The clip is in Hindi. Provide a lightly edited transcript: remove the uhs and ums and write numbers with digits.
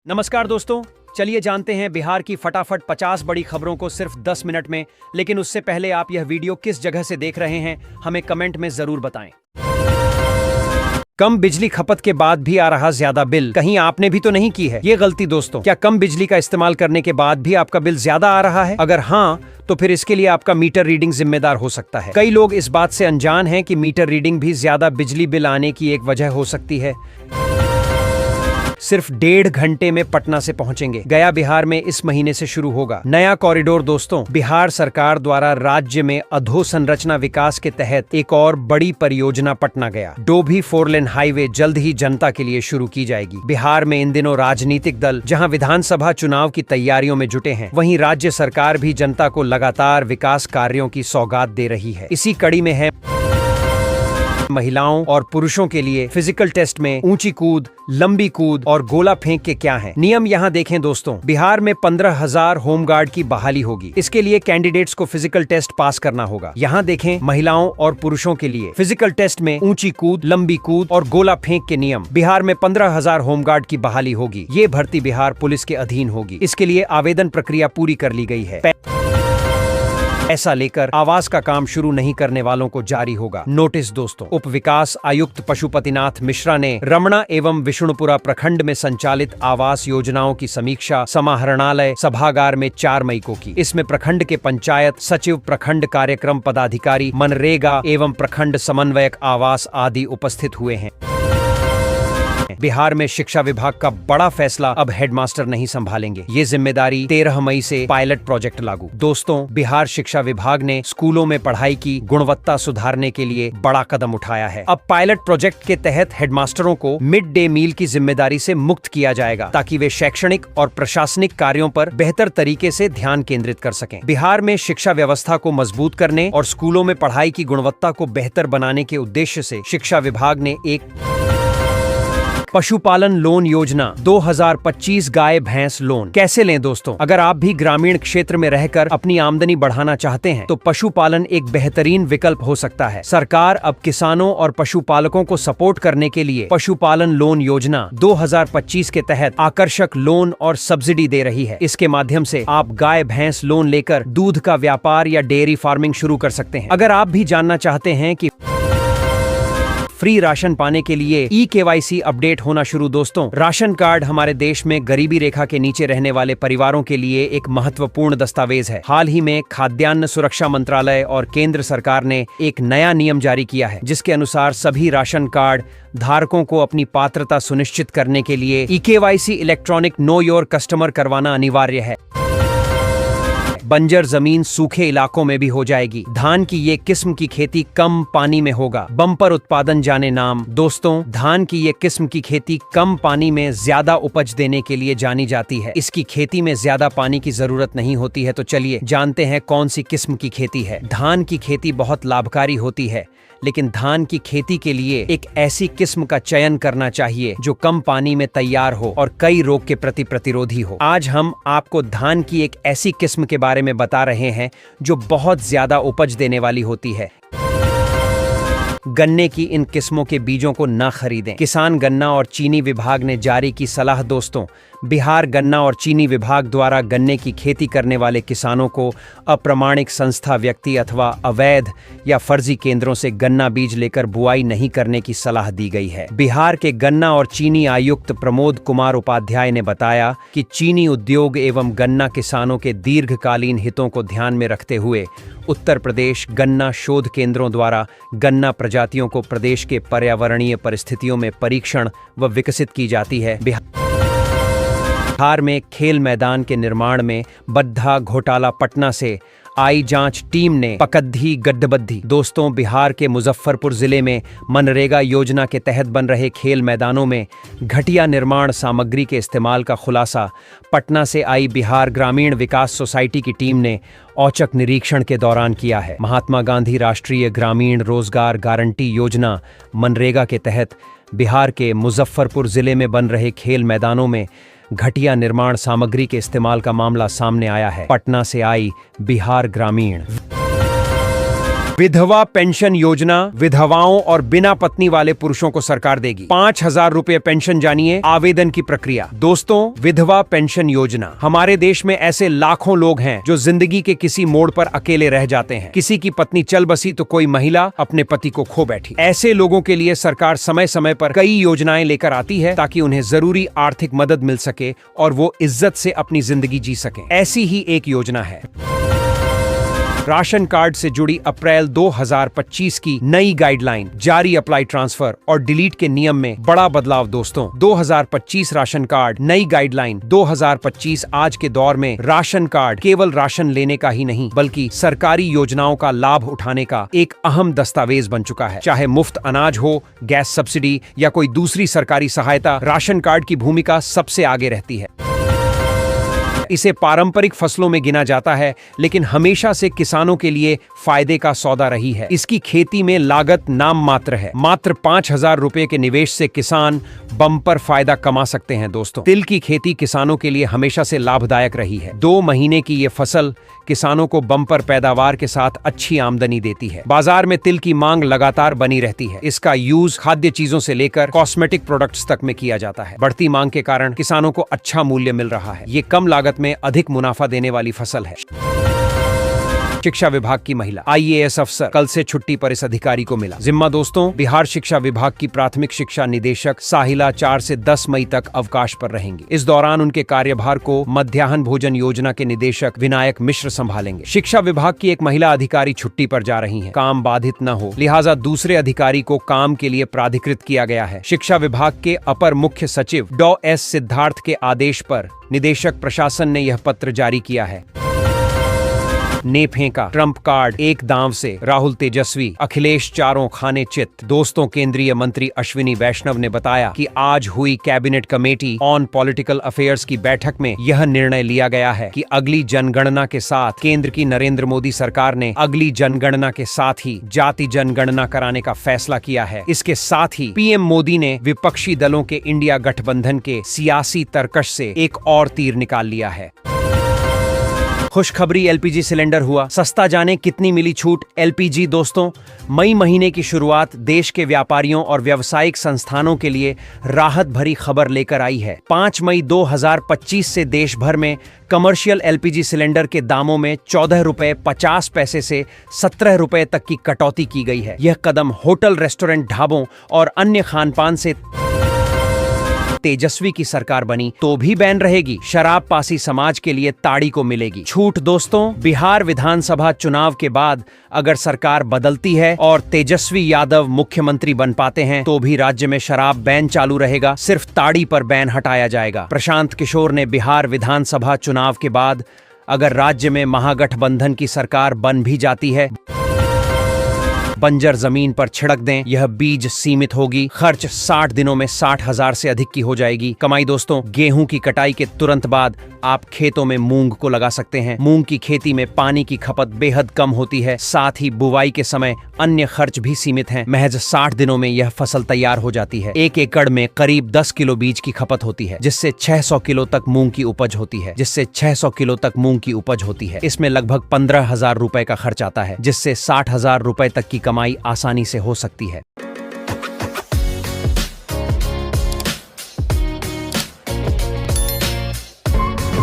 नमस्कार दोस्तों, चलिए जानते हैं बिहार की फटाफट 50 बड़ी खबरों को सिर्फ 10 मिनट में। लेकिन उससे पहले आप यह वीडियो किस जगह से देख रहे हैं हमें कमेंट में जरूर बताएं। कम बिजली खपत के बाद भी आ रहा ज्यादा बिल, कहीं आपने भी तो नहीं की है ये गलती दोस्तों। क्या कम बिजली का इस्तेमाल करने के बाद भी आपका बिल ज्यादा आ रहा है? अगर हाँ, तो फिर इसके लिए आपका मीटर रीडिंग जिम्मेदार हो सकता है। कई लोग इस बात से अनजान हैं कि मीटर रीडिंग भी ज्यादा बिजली बिल आने की एक वजह हो सकती है। सिर्फ 1.5 घंटे में पटना से पहुंचेंगे। गया बिहार में इस महीने से शुरू होगा नया कॉरिडोर दोस्तों। बिहार सरकार द्वारा राज्य में अधोसंरचना विकास के तहत एक और बड़ी परियोजना पटना गया डोभी 4 लेन हाईवे जल्द ही जनता के लिए शुरू की जाएगी। बिहार में इन दिनों राजनीतिक दल जहां विधानसभा चुनाव की तैयारियों में जुटे हैं, वहीं राज्य सरकार भी जनता को लगातार विकास कार्यों की सौगात दे रही है। इसी कड़ी में है महिलाओं और पुरुषों के लिए फिजिकल टेस्ट में ऊंची कूद, लंबी कूद और गोला फेंक के क्या हैं नियम। यहाँ देखें दोस्तों, बिहार में 15,000 होमगार्ड की बहाली होगी। इसके लिए कैंडिडेट्स को फिजिकल टेस्ट पास करना होगा। यहाँ देखें महिलाओं और पुरुषों के लिए फिजिकल टेस्ट में ऊंची कूद, लंबी कूद और गोला फेंक के नियम। बिहार में 15,000 होमगार्ड की बहाली होगी। ये भर्ती बिहार पुलिस के अधीन होगी। इसके लिए आवेदन प्रक्रिया पूरी कर ली गई है। ऐसा लेकर आवास का काम शुरू नहीं करने वालों को जारी होगा नोटिस दोस्तों। उप विकास आयुक्त पशुपतिनाथ मिश्रा ने रमणा एवं विष्णुपुरा प्रखंड में संचालित आवास योजनाओं की समीक्षा समाहरणालय सभागार में 4 मई को की। इसमें प्रखंड के पंचायत सचिव, प्रखंड कार्यक्रम पदाधिकारी, मनरेगा एवं प्रखंड समन्वयक आवास आदि उपस्थित हुए हैं। बिहार में शिक्षा विभाग का बड़ा फैसला, अब हेडमास्टर नहीं संभालेंगे ये जिम्मेदारी। 13 मई से पायलट प्रोजेक्ट लागू दोस्तों। बिहार शिक्षा विभाग ने स्कूलों में पढ़ाई की गुणवत्ता सुधारने के लिए बड़ा कदम उठाया है। अब पायलट प्रोजेक्ट के तहत हेडमास्टरों को मिड डे मील की जिम्मेदारी से मुक्त किया जाएगा, ताकि वे शैक्षणिक और प्रशासनिक कार्यों पर बेहतर तरीके से ध्यान केंद्रित कर सकें। बिहार में शिक्षा व्यवस्था को मजबूत करने और स्कूलों में पढ़ाई की गुणवत्ता को बेहतर बनाने के उद्देश्य से शिक्षा विभाग ने एक पशुपालन लोन योजना 2025 गाय भैंस लोन कैसे लें दोस्तों। अगर आप भी ग्रामीण क्षेत्र में रहकर अपनी आमदनी बढ़ाना चाहते हैं तो पशुपालन एक बेहतरीन विकल्प हो सकता है। सरकार अब किसानों और पशुपालकों को सपोर्ट करने के लिए पशुपालन लोन योजना 2025 के तहत आकर्षक लोन और सब्सिडी दे रही है। इसके माध्यम से आप गाय भैंस लोन लेकर दूध का व्यापार या डेयरी फार्मिंग शुरू कर सकते हैं। अगर आप भी जानना चाहते हैं कि फ्री राशन पाने के लिए KYC अपडेट होना शुरू दोस्तों। राशन कार्ड हमारे देश में गरीबी रेखा के नीचे रहने वाले परिवारों के लिए एक महत्वपूर्ण दस्तावेज है। हाल ही में खाद्यान्न सुरक्षा मंत्रालय और केंद्र सरकार ने एक नया नियम जारी किया है, जिसके अनुसार सभी राशन कार्ड धारकों को अपनी पात्रता सुनिश्चित करने के लिए KYC electronic know your customer करवाना अनिवार्य है। बंजर जमीन सूखे इलाकों में भी हो जाएगी। धान की ये किस्म की खेती कम पानी में होगा। बम्पर उत्पादन जाने नाम दोस्तों। धान की ये किस्म की खेती कम पानी में ज्यादा उपज देने के लिए जानी जाती है। इसकी खेती में ज्यादा पानी की जरूरत नहीं होती है। तो चलिए जानते हैं कौन सी किस्म की खेती है। धान की खेती बहुत लाभकारी होती है, लेकिन धान की खेती के लिए एक ऐसी किस्म का चयन करना चाहिए जो कम पानी में तैयार हो और कई रोग के प्रति प्रतिरोधी हो। आज हम आपको धान की एक ऐसी किस्म के बारे में बता रहे हैं जो बहुत ज्यादा उपज देने वाली होती है। गन्ने की इन किस्मों के बीजों को न खरीदें। किसान गन्ना और चीनी विभाग ने जारी की सलाह दोस्तों। बिहार गन्ना और चीनी विभाग द्वारा गन्ने की खेती करने वाले किसानों को अप्रमाणिक संस्था, व्यक्ति अथवा अवैध या फर्जी केंद्रों से गन्ना बीज लेकर बुआई नहीं करने की सलाह दी गई है। बिहार के गन्ना और चीनी आयुक्त प्रमोद कुमार उपाध्याय ने बताया कि चीनी उद्योग एवं गन्ना किसानों के दीर्घकालीन हितों को ध्यान में रखते हुए उत्तर प्रदेश गन्ना शोध केंद्रों द्वारा गन्ना प्रजातियों को प्रदेश के पर्यावरणीय परिस्थितियों में परीक्षण व विकसित की जाती है। बिहार में खेल मैदान के निर्माण में बद्धा घोटाला पटना से आई जांच टीम ने पकद्धी गड्ढबद्धी दोस्तों। बिहार के मुजफ्फरपुर जिले में मनरेगा योजना के तहत बन रहे खेल मैदानों में घटिया निर्माण सामग्री के इस्तेमाल का खुलासा पटना से आई बिहार ग्रामीण विकास सोसाइटी की टीम ने औचक निरीक्षण के दौरान किया है। महात्मा गांधी राष्ट्रीय ग्रामीण रोजगार गारंटी योजना मनरेगा के तहत बिहार के मुजफ्फरपुर जिले में बन रहे खेल मैदानों में घटिया निर्माण सामग्री के इस्तेमाल का मामला सामने आया है। पटना से आई बिहार ग्रामीण विधवा पेंशन योजना विधवाओं और बिना पत्नी वाले पुरुषों को सरकार देगी 5,000 रुपए पेंशन। जानिए आवेदन की प्रक्रिया। दोस्तों, विधवा पेंशन योजना। हमारे देश में ऐसे लाखों लोग हैं जो जिंदगी के किसी मोड़ पर अकेले रह जाते हैं। किसी की पत्नी चल बसी तो कोई महिला अपने पति को खो बैठी। ऐसे लोगों के लिए सरकार समय समय पर कई योजनाएं लेकर आती है ताकि उन्हें जरूरी आर्थिक मदद मिल सके और वो इज्जत से अपनी जिंदगी जी सकें। ऐसी ही एक योजना है राशन कार्ड से जुड़ी अप्रैल 2025 की नई गाइडलाइन। जारी अप्लाई, ट्रांसफर और डिलीट के नियम में बड़ा बदलाव। दोस्तों, 2025 राशन कार्ड नई गाइडलाइन। 2025 आज के दौर में राशन कार्ड केवल राशन लेने का ही नहीं बल्कि सरकारी योजनाओं का लाभ उठाने का एक अहम दस्तावेज बन चुका है। चाहे मुफ्त अनाज हो, गैस सब्सिडी या कोई दूसरी सरकारी सहायता, राशन कार्ड की भूमिका सबसे आगे रहती है। इसे पारंपरिक फसलों में गिना जाता है लेकिन हमेशा से किसानों के लिए फायदे का सौदा रही है। इसकी खेती में लागत नाम मात्र है। मात्र 5,000 रुपए के निवेश से किसान बम्पर फायदा कमा सकते हैं। दोस्तों, तिल की खेती किसानों के लिए हमेशा से लाभदायक रही है। 2 महीने की ये फसल किसानों को बम्पर पैदावार के साथ अच्छी आमदनी देती है। बाजार में तिल की मांग लगातार बनी रहती है। इसका यूज खाद्य चीजों से लेकर कॉस्मेटिक प्रोडक्ट्स तक में किया जाता है। बढ़ती मांग के कारण किसानों को अच्छा मूल्य मिल रहा है। ये कम लागत में अधिक मुनाफा देने वाली फसल है। शिक्षा विभाग की महिला IAS अफसर कल से छुट्टी पर इस अधिकारी को मिला जिम्मा। दोस्तों, बिहार शिक्षा विभाग की प्राथमिक शिक्षा निदेशक साहिला 4 से 10 मई तक अवकाश पर रहेंगी। इस दौरान उनके कार्यभार को मध्याह्न भोजन योजना के निदेशक विनायक मिश्र संभालेंगे। शिक्षा विभाग की एक महिला अधिकारी छुट्टी पर जा रही है। काम बाधित न हो लिहाजा दूसरे अधिकारी को काम के लिए प्राधिकृत किया गया है। शिक्षा विभाग के अपर मुख्य सचिव डॉ S सिद्धार्थ के आदेश पर निदेशक प्रशासन ने यह पत्र जारी किया है। ने फेंका ट्रंप कार्ड, एक दांव से राहुल तेजस्वी, अखिलेश चारों खाने चित। दोस्तों, केंद्रीय मंत्री अश्विनी वैष्णव ने बताया कि आज हुई cabinet committee on political affairs की बैठक में यह निर्णय लिया गया है कि अगली जनगणना के साथ केंद्र की नरेंद्र मोदी सरकार ने अगली जनगणना के साथ ही जाति जनगणना कराने का फैसला किया है। इसके साथ ही पीएम मोदी ने विपक्षी दलों के इंडिया गठबंधन के सियासी तरकश से एक और तीर निकाल लिया है। खुशखबरी, LPG सिलेंडर हुआ सस्ता। जाने कितनी मिली छूट। LPG। दोस्तों, मई महीने की शुरुआत देश के व्यापारियों और व्यावसायिक संस्थानों के लिए राहत भरी खबर लेकर आई है। 5 मई 2025 से देश भर में कमर्शियल LPG सिलेंडर के दामों में 14 रुपए 50 पैसे से 17 रुपए तक की कटौती की गई है। यह कदम होटल, रेस्टोरेंट, ढाबों और अन्य खानपान से तेजस्वी की सरकार बनी तो भी बैन रहेगी। शराब पासी समाज के लिए ताड़ी को मिलेगी छूट। दोस्तों, बिहार विधानसभा चुनाव के बाद अगर सरकार बदलती है और तेजस्वी यादव मुख्यमंत्री बन पाते हैं तो भी राज्य में शराब बैन चालू रहेगा। सिर्फ ताड़ी पर बैन हटाया जाएगा। प्रशांत किशोर ने बिहार विधानसभा चुनाव के बाद अगर राज्य में महागठबंधन की सरकार बन भी जाती है, बंजर जमीन पर छिड़क दें। यह बीज सीमित होगी। खर्च 60 दिनों में 60,000 से अधिक की हो जाएगी। कमाई, दोस्तों, गेहूं की कटाई के तुरंत बाद आप खेतों में मूंग को लगा सकते हैं। मूंग की खेती में पानी की खपत बेहद कम होती है। साथ ही बुवाई के समय अन्य खर्च भी सीमित हैं। महज 60 दिनों में यह फसल तैयार हो जाती है। 1 एकड़ में करीब 10 किलो बीज की खपत होती है जिससे 600 किलो तक मूंग की उपज होती है। इसमें लगभग 15,000 रुपए का खर्च आता है जिससे 60,000 रुपए तक की कमाई आसानी से हो सकती है।